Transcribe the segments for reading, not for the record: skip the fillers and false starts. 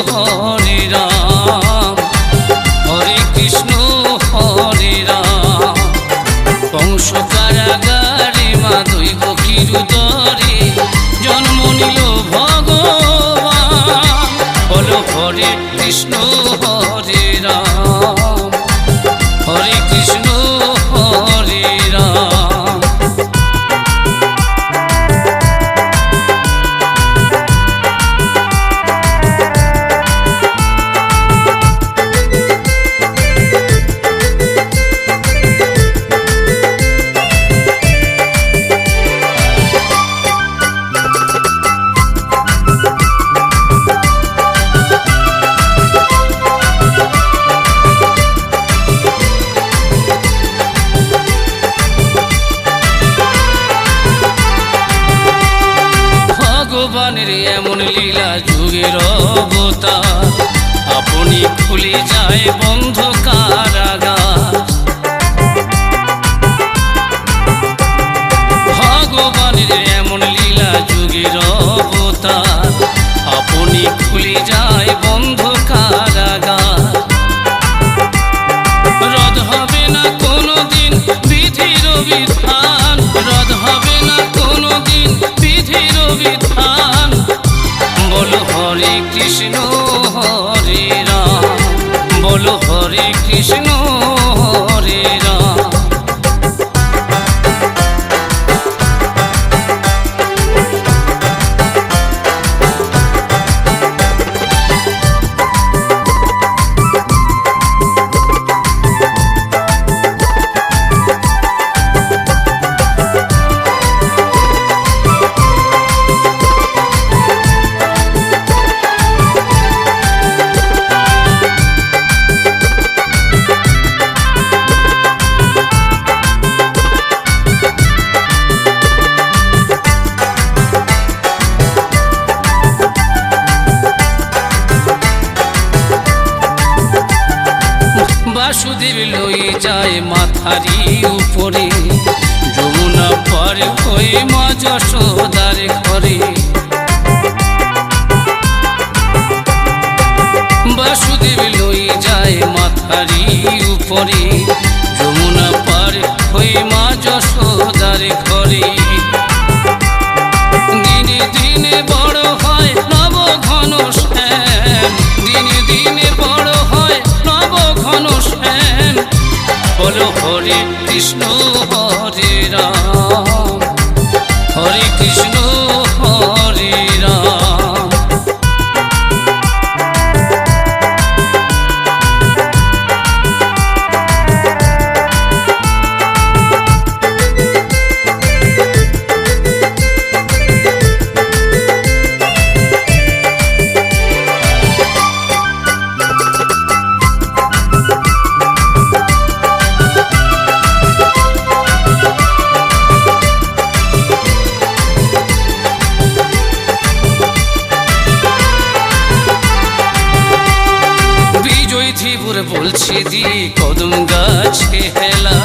হরে রাম হরে কৃষ্ণ হরে রাম। কংস কারাগারে মা দৈব কিরুদরে জন্ম নিল ভগবান। বলো হরে কৃষ্ণ হরে রাম হরে কৃষ্ণ হরে রাম। ভগবানের এমন লীলা যুগের অবতার, আপনি খুলে যায় বন্ধ কারাগার। ভগবানের এমন লীলা যুগের অবতার, আপনি খুলে যায় বন্ধ কারাগার। রদ হবে না কোনোদিন বিধির বিধান, রদ হবে না কোনোদিন বিধির বিধান। বলো হরে কৃষ্ণ হরে রাম বলো হরে কৃষ্ণ হরে রাম। বাসুদেব লই যায় মাথারি উপরে, যমুনা পার হয়ে মা যশোদার ঘরে। বাসুদেব লই যায় মাথারি উপরে, যমুনা পার হয়ে মা যশোদার ঘরে। দিনে দিনে বড় হয় নব ঘন শ্যাম, দিনে দিনে বড় হয় নব ঘন শ্যাম। বলো হরে কৃষ্ণ হরে রাম হরে কৃষ্ণ হরে রাম। ত্রিপুর বলছে দি কদম গাছে হেলা,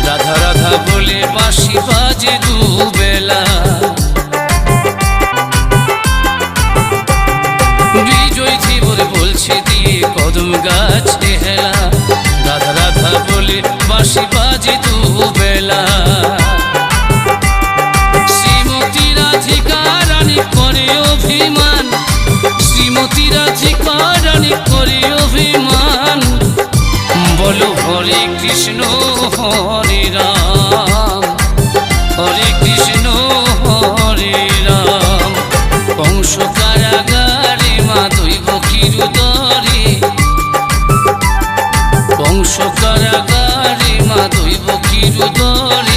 রাধা রাধা বলে বাঁশি বাজে দুবেলা। বিজয় ত্রিপুর বলছে দি কদম গাছে হেলা, রাধা রাধা বলে বাঁশি বাজে দুবেলা। শ্রীমতী রাধিকা রানী করে অভিমান, শ্রীমতী রাধিকা রানী করে অভিমান। বলো হরে কৃষ্ণ হরে রাম হরে কৃষ্ণ হরে রাম। কংস কারাগারে মা দৈব কিরুদরে, কংস কারাগারে মা দৈব কিরুদরে